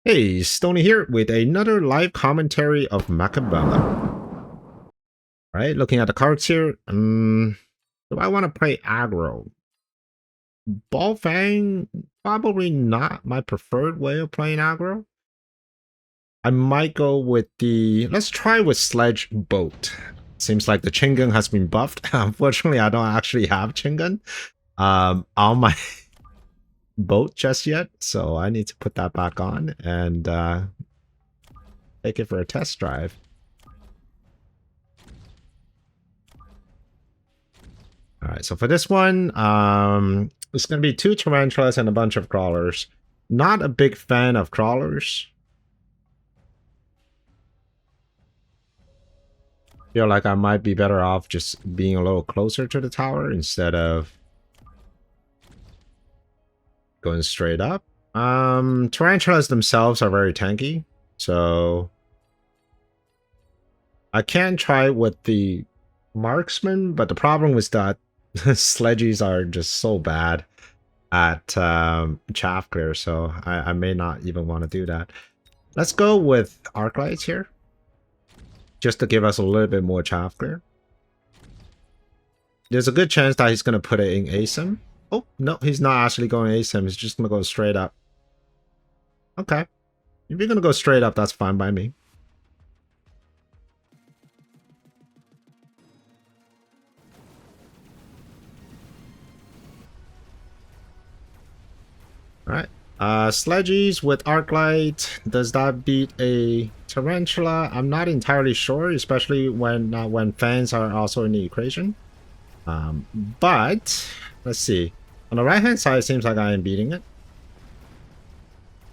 Hey, Stoney here with another live commentary of Mechabellum. Right, looking at the cards here. Do I want to play aggro? Ball Fang, probably not my preferred way of playing aggro. I might go with the. Let's try with Sledge Boat. Seems like the Chingun has been buffed. Unfortunately, I don't actually have Chingun on my boat just yet, so I need to put that back on and take it for a test drive. All right, so for this one, it's going to be 2 tarantulas and a bunch of crawlers. Not a big fan of crawlers. Feel like I might be better off just being a little closer to the tower instead of going straight up. Tarantulas themselves are very tanky, so I can try with the marksmen, but the problem was that sledgies are just so bad at chaff clear, so I may not even want to do that. Let's go with arc lights here, just to give us a little bit more chaff clear. There's a good chance that he's going to put it in ASIM. Oh, no, he's not actually going ASIM. He's just going to go straight up. Okay. If you're going to go straight up, that's fine by me. Alright. Sledgies with Arclight. Does that beat a Tarantula? I'm not entirely sure, especially when fans are also in the equation. But let's see. On the right hand side, it seems like I am beating it.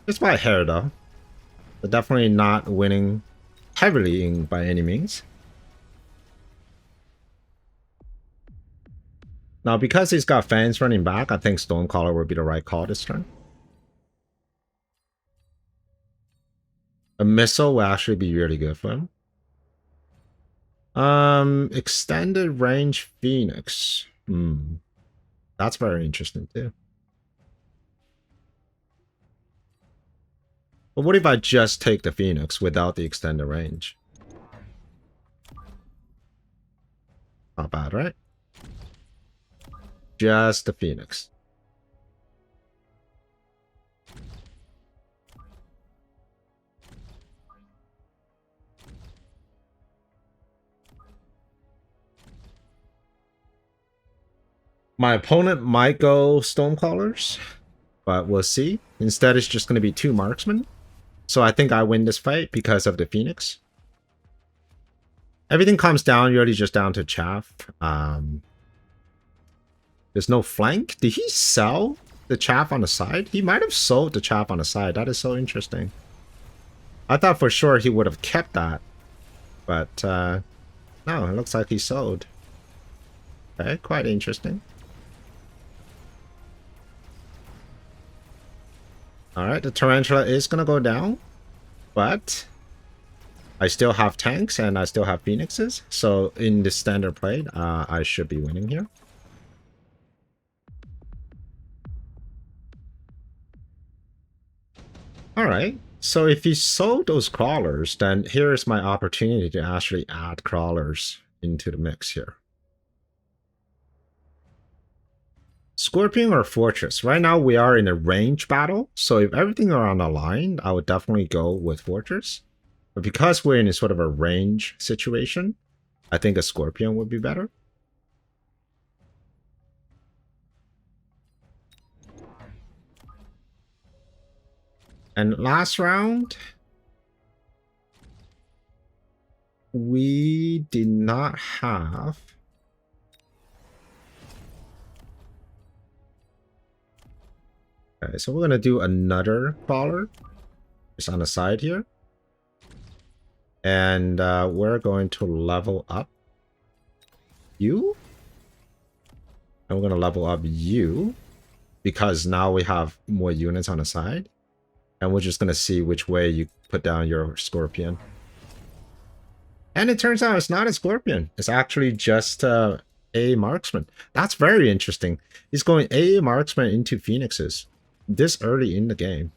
Just by a hair though. But definitely not winning heavily by any means. Now, because he's got fans running back, I think Stonecaller would be the right call this turn. A missile will actually be really good for him. Extended range Phoenix. That's very interesting too. But what if I just take the Phoenix without the extended range? Not bad, right? Just the Phoenix. My opponent might go Stonecallers, but we'll see. Instead, it's just going to be 2 marksmen. So I think I win this fight because of the Phoenix. Everything comes down really just down to chaff. There's no flank. Did he sell the chaff on the side? He might have sold the chaff on the side. That is so interesting. I thought for sure he would have kept that. But no, it looks like he sold. Okay, quite interesting. Alright, the Tarantula is going to go down, but I still have tanks and I still have Phoenixes, so in the standard play, I should be winning here. Alright, so if he sold those crawlers, then here's my opportunity to actually add crawlers into the mix here. Scorpion or Fortress? Right now we are in a range battle, so if everything are on the line, I would definitely go with Fortress. But because we're in a sort of a range situation, I think a Scorpion would be better. And last round, we did not have... Okay, so we're going to do another crawler just on the side here. And we're going to level up you. And we're going to level up you because now we have more units on the side. And we're just going to see which way you put down your Scorpion. And it turns out it's not a Scorpion. It's actually just a marksman. That's very interesting. He's going a marksman into Phoenixes this early in the game.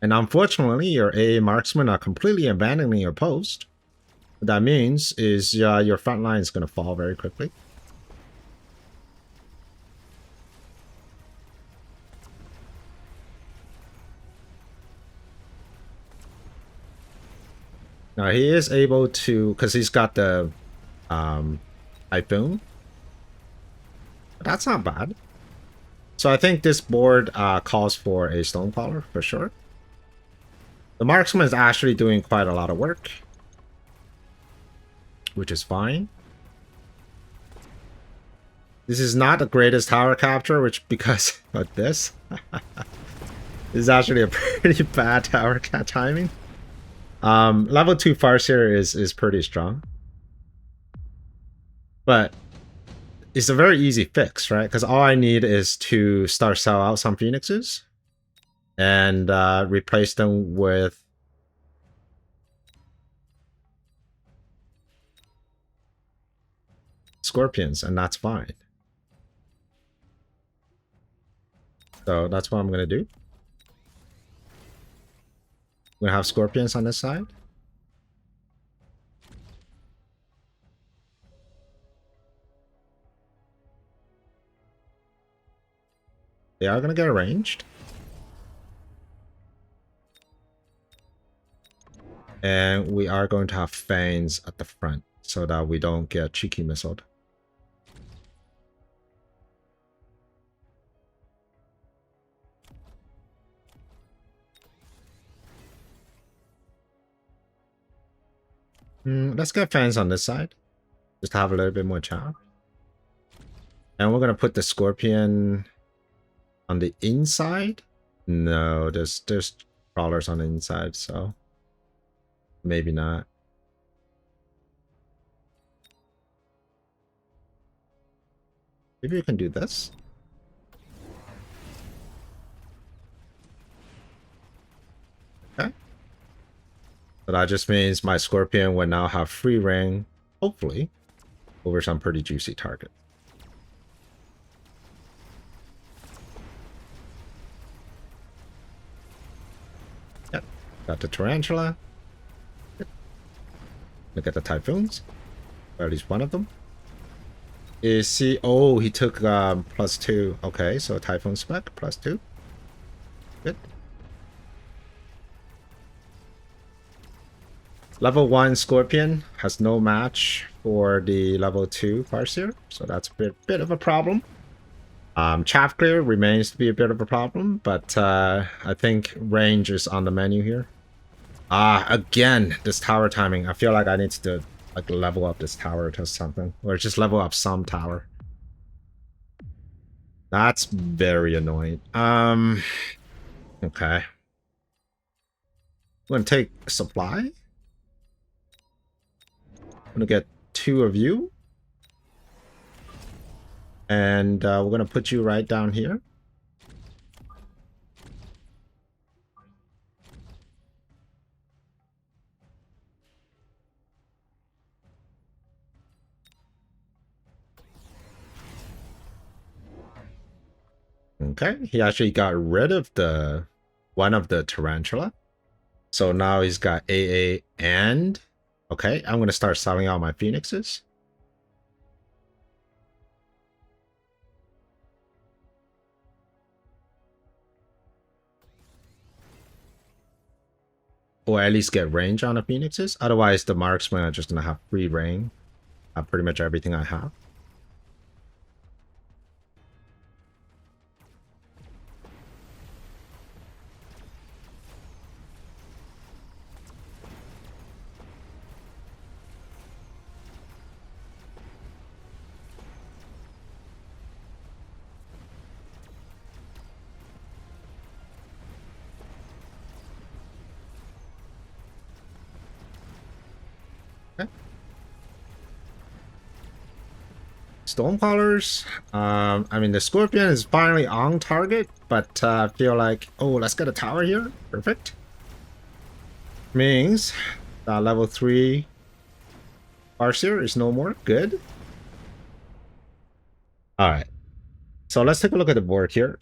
And unfortunately, your AA marksmen are completely abandoning your post. What that means is your front line is going to fall very quickly. Now he is able to, because he's got the Typhoon. But that's not bad. So I think this board calls for a Stonecaller for sure. The marksman is actually doing quite a lot of work, which is fine. This is not the greatest tower capture, which because of this. This is actually a pretty bad tower timing. Level 2 Farseer is pretty strong. But it's a very easy fix, right? Because all I need is to start sell out some Phoenixes and replace them with Scorpions, and that's fine. So that's what I'm going to do. I'm going to have Scorpions on this side. They are going to get arranged. And we are going to have Fangs at the front so that we don't get cheeky missiled. Let's get Fangs on this side. Just to have a little bit more chance. And we're going to put the Scorpion on the inside. No, there's crawlers on the inside, so maybe not. Maybe we can do this. Okay. So that just means my Scorpion will now have free reign, hopefully, over some pretty juicy target. Yep. Got the Tarantula. Look at the Typhoons. Or at least one of them. Is he... Oh, he took +2. Okay, so Typhoon spec, +2. Good. Level 1 Scorpion has no match for the level 2 Farseer, so that's a bit of a problem. Chaff Clear remains to be a bit of a problem, but I think range is on the menu here. Again, this tower timing. I feel like I need to like level up this tower to something, or just level up some tower. That's very annoying. Okay. I'm gonna take supply. I'm gonna get 2 of you. And we're gonna put you right down here. Okay, he actually got rid of the one of the Tarantula. So now he's got AA and... Okay, I'm going to start selling out my Phoenixes. Or at least get range on the Phoenixes. Otherwise, the marksmen are just going to have free reign. Pretty much everything I have. Stormcallers. I mean, the Scorpion is finally on target, but I feel like, oh, let's get a tower here. Perfect. Means that level 3 Farseer is no more. Good. Alright. So let's take a look at the board here.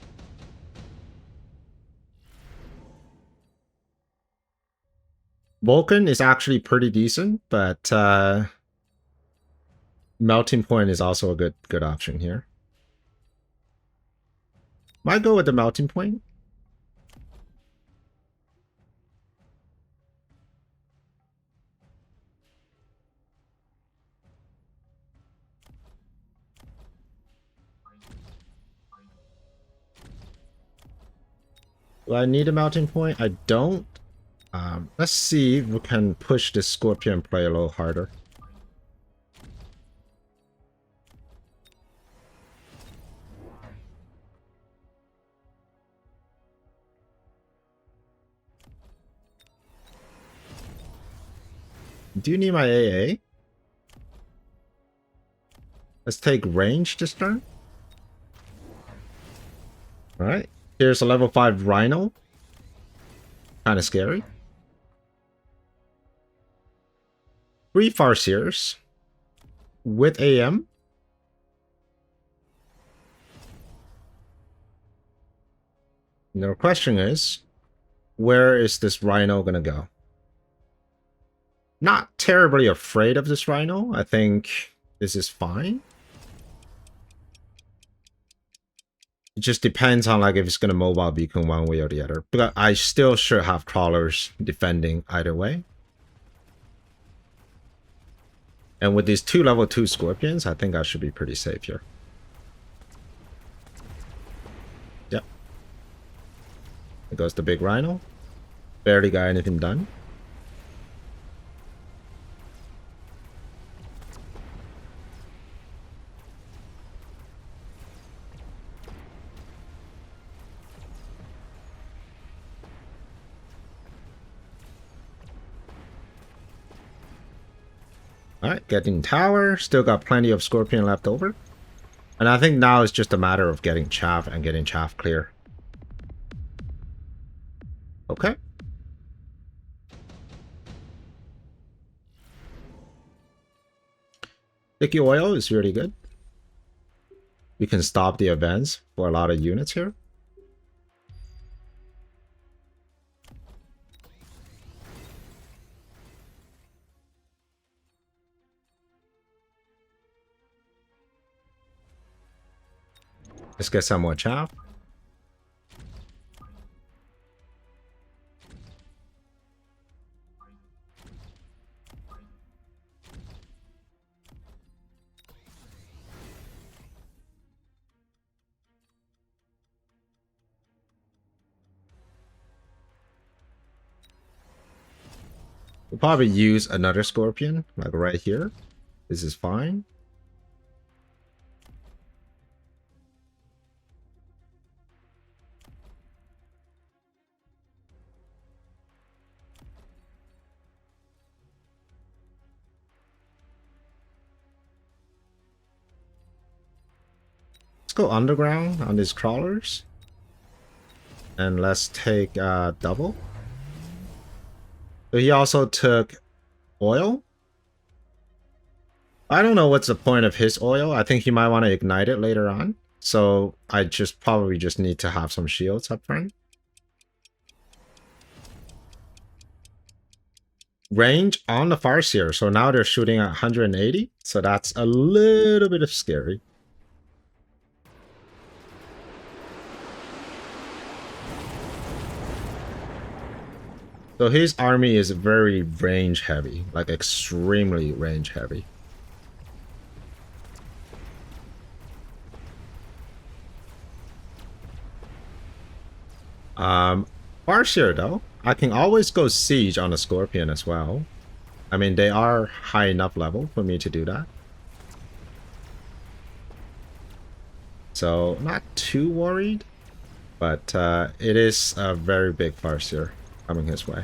Vulcan is actually pretty decent, but melting point is also a good option here. Might go with the melting point. Do I need a melting point? I don't. Let's see if we can push this Scorpion play a little harder. Do you need my AA? Let's take range this turn. Alright. Here's a level 5 Rhino. Kind of scary. 3 Farseers. With AM. And the question is, where is this Rhino gonna go? Not terribly afraid of this Rhino. I think this is fine. It just depends on like if it's gonna mobile beacon one way or the other. But I still should have crawlers defending either way. And with these 2 level 2 Scorpions, I think I should be pretty safe here. Yep. There goes the big Rhino. Barely got anything done. Alright, getting tower. Still got plenty of Scorpion left over. And I think now it's just a matter of getting chaff and getting chaff clear. Okay. Sticky oil is really good. We can stop the events for a lot of units here. Let's get some more chaff. We'll probably use another Scorpion, like right here. This is fine. Let's go underground on these crawlers. And let's take double. So he also took oil. I don't know what's the point of his oil. I think he might want to ignite it later on. So I probably just need to have some shields up front. Range on the Farseer. So now they're shooting at 180. So that's a little bit of scary. So his army is very range heavy, like extremely range heavy. Farseer though, I can always go siege on a Scorpion as well. I mean, they are high enough level for me to do that. So not too worried, but it is a very big Farseer coming his way.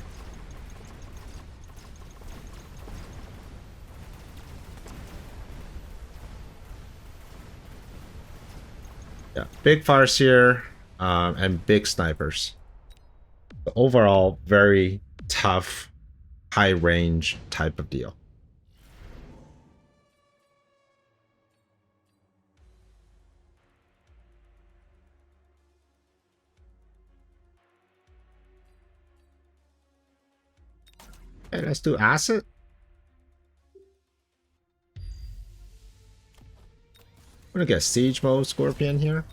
Yeah, big Farseer and big snipers. So overall, very tough, high range type of deal. Okay, let's do acid. I'm gonna get siege mode scorpion here.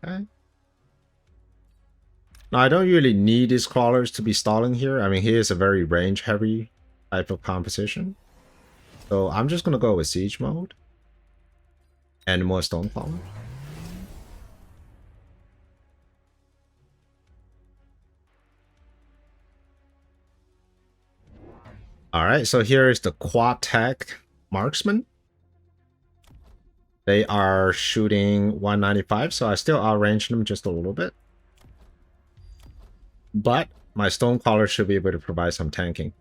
Okay. Now, I don't really need these crawlers to be stalling here. I mean, he is a very range-heavy type of composition. So I'm just going to go with siege mode. And more stone crawlers. Alright, so here is the quad tech marksmen. They are shooting 195, so I still outrange them just a little bit. But my stone crawler should be able to provide some tanking.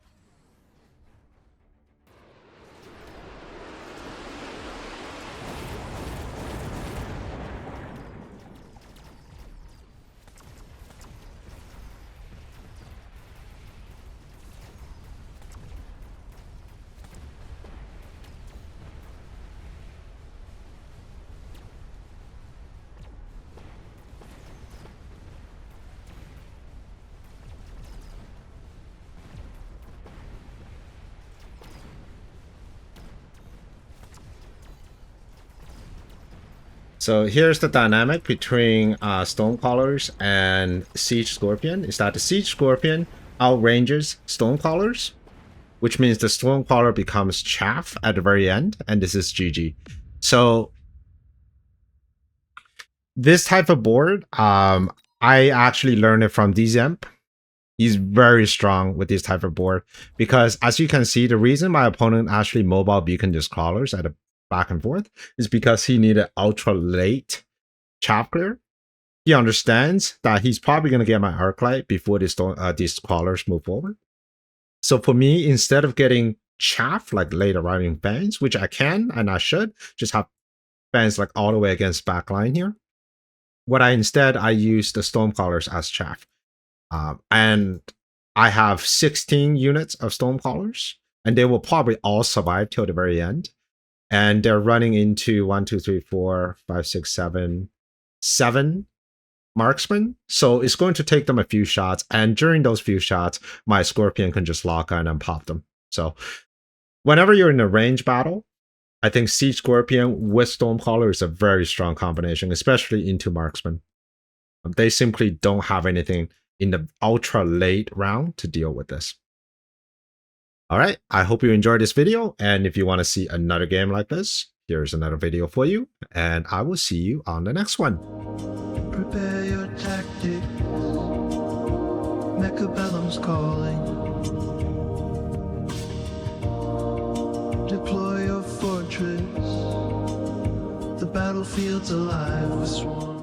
So here's the dynamic between Stonecrawlers and Siege Scorpion, is that the Siege Scorpion outranges Stonecrawlers, which means the Stonecrawler becomes chaff at the very end, and this is GG. So this type of board, I actually learned it from DZemp. He's very strong with this type of board because, as you can see, the reason my opponent actually mobile beacon his crawlers at a back and forth is because he needed ultra late chaff clear. He understands that he's probably going to get my arc light before these crawlers move forward. So for me, instead of getting chaff like late arriving fans, which I can and I should just have fans like all the way against backline here, what I use the storm crawlers as chaff. And I have 16 units of storm crawlers, and they will probably all survive till the very end. And they're running into 1, 2, 3, 4, 5, 6, 7 marksmen. So it's going to take them a few shots. And during those few shots, my Scorpion can just lock on and pop them. So whenever you're in a range battle, I think Siege Scorpion with Stormcaller is a very strong combination, especially into marksmen. They simply don't have anything in the ultra late round to deal with this. All right, I hope you enjoyed this video, and if you want to see another game like this, here's another video for you, and I will see you on the next one. Prepare your tactics, Mechabellum's calling. Deploy your fortress, the battlefield's alive with swarms.